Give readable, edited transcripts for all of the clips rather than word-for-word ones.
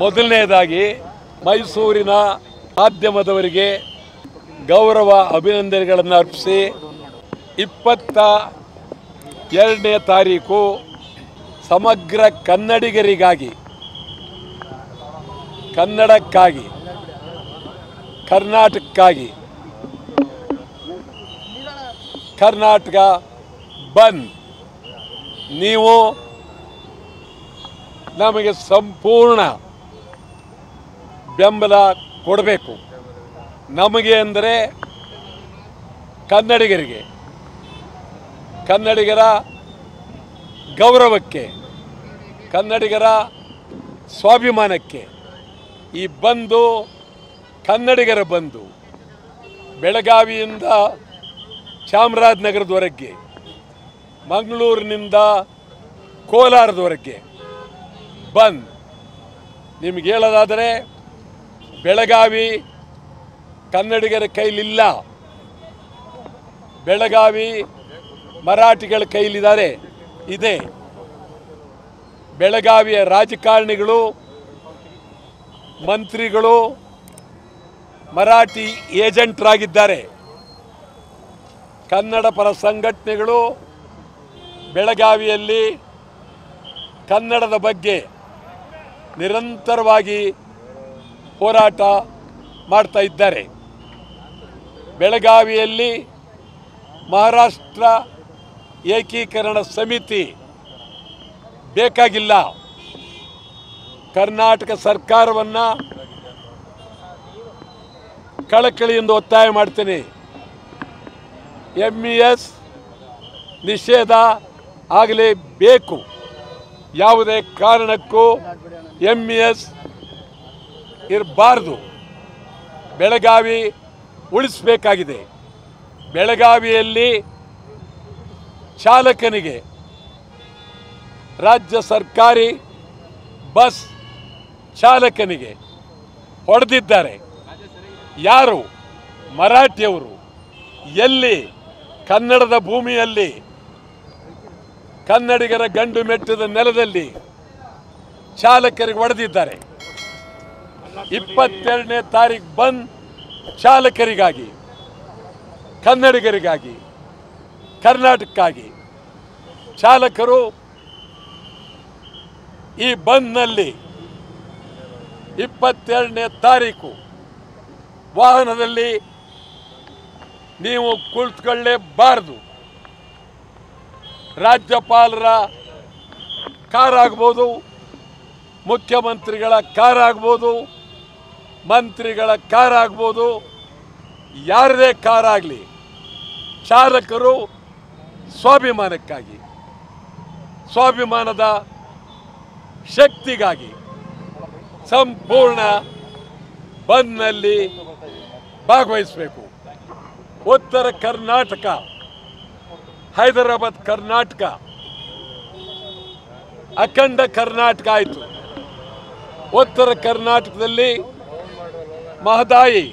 ಮೊದಲನೇದಾಗಿ ಮೈಸೂರಿನ ಮಾಧ್ಯಮದವರಿಗೆ ಗೌರವ ಅಭಿನಂದನೆಗಳನ್ನು ಅರ್ಪಿಸಿ 22ನೇ ತಾರೀಕು ಸಮಗ್ರ ಕನ್ನಡಿಗರಿಗಾಗಿ, ಕನ್ನಡಕ್ಕಾಗಿ, ಕರ್ನಾಟಕಕ್ಕಾಗಿ ಕರ್ನಾಟಕ ಬಂದ್ ನೀವು ನಮಗೆ ಸಂಪೂರ್ಣ ಬೆಂಬಲ ಕೊಡಬೇಕು. ನಮಗೆ ಅಂದರೆ ಕನ್ನಡಿಗರಿಗೆ, ಕನ್ನಡಿಗರ ಗೌರವಕ್ಕೆ, ಕನ್ನಡಿಗರ ಸ್ವಾಭಿಮಾನಕ್ಕೆ ಈ ಬಂದು ಕನ್ನಡಿಗರ ಬಂದು ಬೆಳಗಾವಿಯಿಂದ ಚಾಮರಾಜನಗರದವರೆಗೆ, ಮಂಗಳೂರಿನಿಂದ ಕೋಲಾರದವರೆಗೆ ಬಂದ್. ನಿಮಗೆ ಹೇಳೋದಾದರೆ ಬೆಳಗಾವಿ ಕನ್ನಡಿಗರ ಕೈಲಿಲ್ಲ, ಬೆಳಗಾವಿ ಮರಾಠಿಗಳ ಕೈಲಿದ್ದಾರೆ. ಇದೆ ಬೆಳಗಾವಿಯ ರಾಜಕಾರಣಿಗಳು, ಮಂತ್ರಿಗಳು ಮರಾಠಿ ಏಜೆಂಟ್ರಾಗಿದ್ದಾರೆ. ಕನ್ನಡ ಪರ ಸಂಘಟನೆಗಳು ಬೆಳಗಾವಿಯಲ್ಲಿ ಕನ್ನಡದ ಬಗ್ಗೆ ನಿರಂತರವಾಗಿ ಹೋರಾಟ ಮಾಡ್ತಾ ಇದ್ದಾರೆ. ಬೆಳಗಾವಿಯಲ್ಲಿ ಮಹಾರಾಷ್ಟ್ರ ಏಕೀಕರಣ ಸಮಿತಿ ಬೇಕಾಗಿಲ್ಲ. ಕರ್ನಾಟಕ ಸರ್ಕಾರವನ್ನು ಕಳಕಳಿಯಿಂದ ಒತ್ತಾಯ ಮಾಡ್ತೀನಿ. MES ನಿಷೇಧ ಆಗಲೇಬೇಕು. ಯಾವುದೇ ಕಾರಣಕ್ಕೂ MES ಇರಬಾರ್ದು. ಬೆಳಗಾವಿ ಉಳಿಸಬೇಕಾಗಿದೆ. ಬೆಳಗಾವಿಯಲ್ಲಿ ಚಾಲಕನಿಗೆ ರಾಜ್ಯ ಸರ್ಕಾರಿ ಬಸ್ ಚಾಲಕನಿಗೆ ಹೊಡೆದಿದ್ದಾರೆ. ಯಾರು? ಮರಾಠಿಯವರು. ಎಲ್ಲಿ? ಕನ್ನಡದ ಭೂಮಿಯಲ್ಲಿ, ಕನ್ನಡಿಗರ ಗಂಡು ಮೆಟ್ಟದ ನೆಲದಲ್ಲಿ ಚಾಲಕರಿಗೆ ಹೊಡೆದಿದ್ದಾರೆ. 22ನೇ ತಾರೀಕು ಬಂದ್ ಚಾಲಕರಿಗಾಗಿ, ಕನ್ನಡಿಗರಿಗಾಗಿ, ಕರ್ನಾಟಕಕ್ಕಾಗಿ. ಚಾಲಕರು ಈ ಬಂದ್ನಲ್ಲಿ 22ನೇ ತಾರೀಕು ವಾಹನದಲ್ಲಿ ನೀವು ಕುಳಿತುಕೊಳ್ಳಲೇಬಾರದು. ರಾಜ್ಯಪಾಲರ ಕಾರ್ ಆಗ್ಬೋದು, ಮುಖ್ಯಮಂತ್ರಿಗಳ ಕಾರ್ ಆಗ್ಬೋದು, ಮಂತ್ರಿಗಳ ಕಾರ್ ಆಗ್ಬೋದು, ಯಾರದೇ ಕಾರ್ ಆಗಲಿ, ಚಾಲಕರು ಸ್ವಾಭಿಮಾನಕ್ಕಾಗಿ, ಸ್ವಾಭಿಮಾನದ ಶಕ್ತಿಗಾಗಿ ಸಂಪೂರ್ಣ ಬಂದ್ನಲ್ಲಿ ಭಾಗವಹಿಸಬೇಕು. ಉತ್ತರ ಕರ್ನಾಟಕ, ಹೈದರಾಬಾದ್ ಕರ್ನಾಟಕ, ಅಖಂಡ ಕರ್ನಾಟಕ ಆಯಿತು. ಉತ್ತರ ಕರ್ನಾಟಕದಲ್ಲಿ ಮಹದಾಯಿ,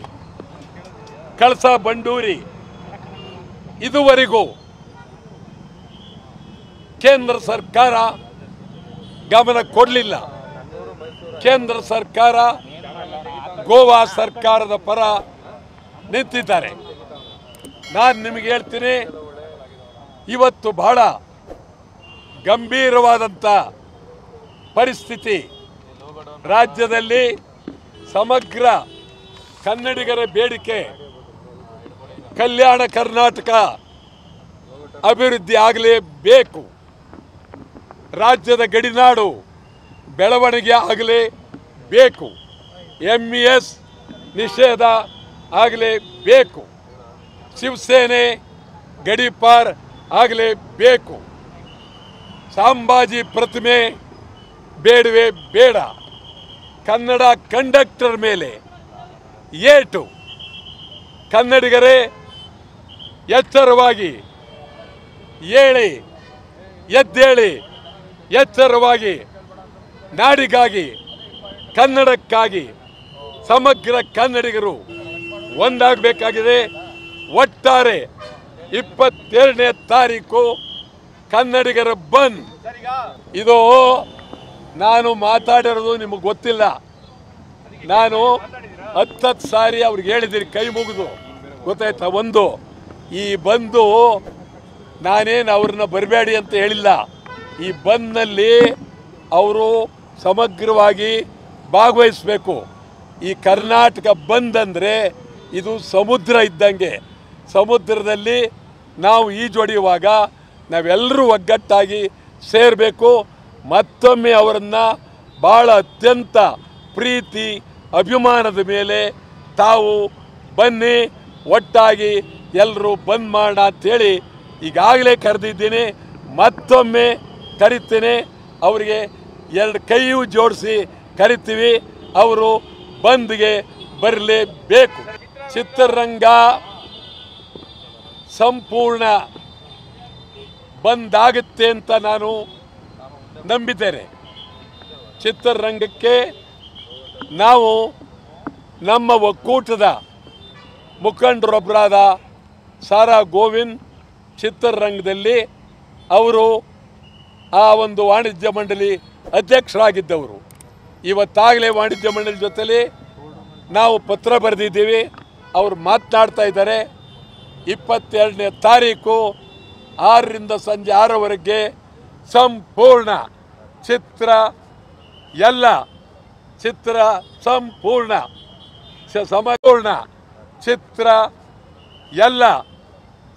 ಕಳಸಾ ಬಂಡೂರಿ ಇದುವರೆಗೂ ಕೇಂದ್ರ ಸರ್ಕಾರ ಗಮನ ಕೊಡಲಿಲ್ಲ. ಕೇಂದ್ರ ಸರ್ಕಾರ ಗೋವಾ ಸರ್ಕಾರದ ಪರ ನಿಂತಿದ್ದಾರೆ. ನಾನು ನಿಮಗೆ ಹೇಳ್ತೀನಿ, ಇವತ್ತು ಬಹಳ ಗಂಭೀರವಾದಂಥ ಪರಿಸ್ಥಿತಿ ರಾಜ್ಯದಲ್ಲಿ. ಸಮಗ್ರ ಕನ್ನಡಿಗರ ಬೇಡಿಕೆ ಕಲ್ಯಾಣ ಕರ್ನಾಟಕ ಅಭಿವೃದ್ಧಿ ಆಗಲೇಬೇಕು. ರಾಜ್ಯದ ಗಡಿನಾಡು ಬೆಳವಣಿಗೆ ಆಗಲೇಬೇಕು. MES ನಿಷೇಧ ಆಗಲೇಬೇಕು. ಶಿವಸೇನೆ ಗಡಿಪಾರ್ ಆಗಲೇಬೇಕು. ಸಂಭಾಜಿ ಪ್ರತಿಮೆ ಬೇಡವೇ ಬೇಡ. ಕನ್ನಡ ಕಂಡಕ್ಟರ್ ಮೇಲೆ ಏಟು. ಕನ್ನಡಿಗರೇ ಎಚ್ಚರವಾಗಿ ಏಳಿ, ಎದ್ದೇಳಿ, ಎಚ್ಚರವಾಗಿ ನಾಡಿಗಾಗಿ, ಕನ್ನಡಕ್ಕಾಗಿ ಸಮಗ್ರ ಕನ್ನಡಿಗರು ಒಂದಾಗಬೇಕಾಗಿದೆ. ಒಟ್ಟಾರೆ 22ನೇ ತಾರೀಕು ಕನ್ನಡಿಗರ ಬಂದ್. ಇದು ನಾನು ಮಾತಾಡಿರೋದು ನಿಮಗೆ ಗೊತ್ತಿಲ್ಲ. ನಾನು 10 ಸಾರಿ ಅವ್ರಿಗೆ ಹೇಳಿದ್ದೀನಿ ಕೈ ಮುಗಿದು, ಗೊತ್ತಾಯ್ತಾ? ಒಂದು ಈ ಬಂದು ನಾನೇನು ಅವ್ರನ್ನ ಬರಬೇಡಿ ಅಂತ ಹೇಳಿಲ್ಲ. ಈ ಬಂದ್ನಲ್ಲಿ ಅವರು ಸಮಗ್ರವಾಗಿ ಭಾಗವಹಿಸಬೇಕು. ಈ ಕರ್ನಾಟಕ ಬಂದ್ ಅಂದರೆ ಇದು ಸಮುದ್ರ ಇದ್ದಂಗೆ. ಸಮುದ್ರದಲ್ಲಿ ನಾವು ಈಜೊಡೆಯುವಾಗ ನಾವೆಲ್ಲರೂ ಒಗ್ಗಟ್ಟಾಗಿ ಸೇರಬೇಕು. ಮತ್ತೊಮ್ಮೆ ಅವರನ್ನು ಭಾಳ ಅತ್ಯಂತ ಪ್ರೀತಿ ಅಭಿಮಾನದ ಮೇಲೆ ತಾವು ಬನ್ನಿ, ಒಟ್ಟಾಗಿ ಎಲ್ಲರೂ ಬಂದ್ ಮಾಡೋಣ ಅಂಥೇಳಿ ಈಗಾಗಲೇ ಕರೆದಿದ್ದೀನಿ. ಮತ್ತೊಮ್ಮೆ ಕರಿತೇನೆ. ಅವರಿಗೆ 2 ಕೈಯೂ ಜೋಡಿಸಿ ಕರಿತೀವಿ. ಅವರು ಬಂದ್ಗೆ ಬರಲೇಬೇಕು. ಚಿತ್ರರಂಗ ಸಂಪೂರ್ಣ ಬಂದಾಗುತ್ತೆ ಅಂತ ನಾನು ನಂಬಿದ್ದೇನೆ. ಚಿತ್ರರಂಗಕ್ಕೆ ನಾವು ನಮ್ಮ ಒಕ್ಕೂಟದ ಮುಖಂಡರೊಬ್ಬರಾದ ಸಾರಾ ಗೋವಿಂದ್ ಚಿತ್ರರಂಗದಲ್ಲಿ ಅವರು ಆ ಒಂದು ವಾಣಿಜ್ಯ ಮಂಡಳಿ ಅಧ್ಯಕ್ಷರಾಗಿದ್ದವರು. ಇವತ್ತಾಗಲೇ ವಾಣಿಜ್ಯ ಮಂಡಳಿ ಜೊತೆಲಿ ನಾವು ಪತ್ರ ಬರೆದಿದ್ದೀವಿ. ಅವರು ಮಾತನಾಡ್ತಾ ಇದ್ದಾರೆ. 22ನೇ ತಾರೀಕು 6ರಿಂದ ಸಂಜೆ 6ರವರೆಗೆ ಸಂಪೂರ್ಣ ಚಿತ್ರ ಸಂಪೂರ್ಣ ಸಮಪೂರ್ಣ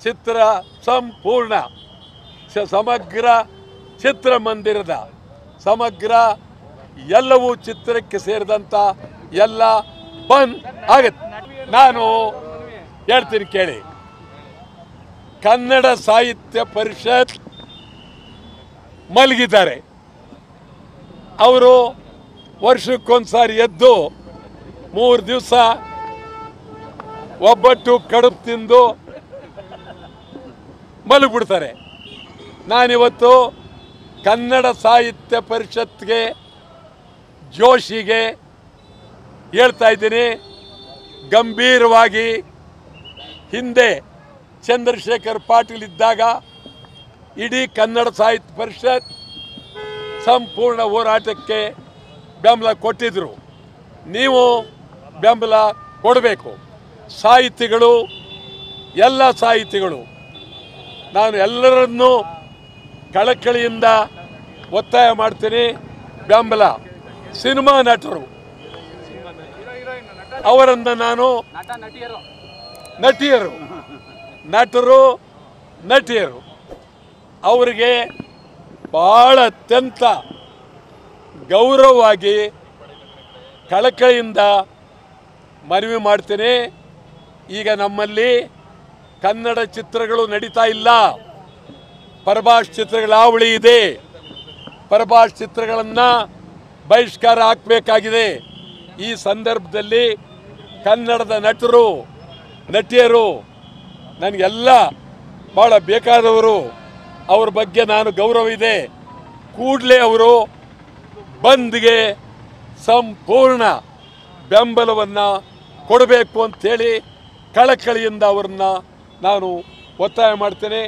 ಚಿತ್ರ ಸಂಪೂರ್ಣ ಸಮಗ್ರ ಚಿತ್ರಮಂದಿರದ ಸಮಗ್ರ ಎಲ್ಲವೂ ಚಿತ್ರಕ್ಕೆ ಸೇರಿದಂಥ ಎಲ್ಲ ಬಂದ್ ಆಗತ್ತೆ. ನಾನು ಹೇಳ್ತೀನಿ ಕೇಳಿ. ಕನ್ನಡ ಸಾಹಿತ್ಯ ಪರಿಷತ್ ಮಲಗಿದ್ದಾರೆ. ಅವರು ವರ್ಷಕ್ಕೊಂದ್ಸಾರಿ ಎದ್ದು 3 ದಿವಸ ಒಬ್ಬಟ್ಟು ಕಡುಬು ತಿಂದು ಮಲಗಿಬಿಡ್ತಾರೆ. ನಾನಿವತ್ತು ಕನ್ನಡ ಸಾಹಿತ್ಯ ಪರಿಷತ್ಗೆ ಜೋಶಿಗೆ ಹೇಳ್ತಾ ಇದ್ದೀನಿ, ಗಂಭೀರವಾಗಿ ಹಿಂದೆ ಚಂದ್ರಶೇಖರ್ ಪಾಟೀಲ್ ಇದ್ದಾಗ ಇಡೀ ಕನ್ನಡ ಸಾಹಿತ್ಯ ಪರಿಷತ್ ಸಂಪೂರ್ಣ ಹೋರಾಟಕ್ಕೆ ಬೆಂಬಲ ಕೊಟ್ಟಿದ್ದರು. ನೀವು ಬೆಂಬಲ ಕೊಡಬೇಕು. ಸಾಹಿತಿಗಳು, ಎಲ್ಲ ಸಾಹಿತಿಗಳು, ನಾನು ಎಲ್ಲರನ್ನೂ ಕಳಕಳಿಯಿಂದ ಒತ್ತಾಯ ಮಾಡ್ತೀನಿ. ಬೆಂಬಲ ಸಿನಿಮಾ ನಟರು, ಅವರನ್ನು ನಾನು ನಟಿಯರು ಅವರಿಗೆ ಭಾಳ ಅತ್ಯಂತ ಗೌರವವಾಗಿ ಕಳಕಳಿಯಿಂದ ಮನವಿ ಮಾಡ್ತೇನೆ. ಈಗ ನಮ್ಮಲ್ಲಿ ಕನ್ನಡ ಚಿತ್ರಗಳು ನಡೀತಾ ಇಲ್ಲ. ಪರಭಾಷೆ ಚಿತ್ರಗಳ ಹಾವಳಿ ಇದೆ. ಪರಭಾಷೆ ಚಿತ್ರಗಳನ್ನು ಬಹಿಷ್ಕಾರ ಹಾಕಬೇಕಾಗಿದೆ. ಈ ಸಂದರ್ಭದಲ್ಲಿ ಕನ್ನಡದ ನಟರು, ನಟಿಯರು ನನಗೆಲ್ಲ ಭಾಳ ಬೇಕಾದವರು. ಅವ್ರ ಬಗ್ಗೆ ನಾನು ಗೌರವ ಇದೆ. ಕೂಡಲೇ ಅವರು ಬಂದ್ಗೆ ಸಂಪೂರ್ಣ ಬೆಂಬಲವನ್ನು ಕೊಡಬೇಕು ಅಂಥೇಳಿ ಕಳಕಳಿಯಿಂದ ಅವರನ್ನು ನಾನು ಒತ್ತಾಯ ಮಾಡ್ತೇನೆ.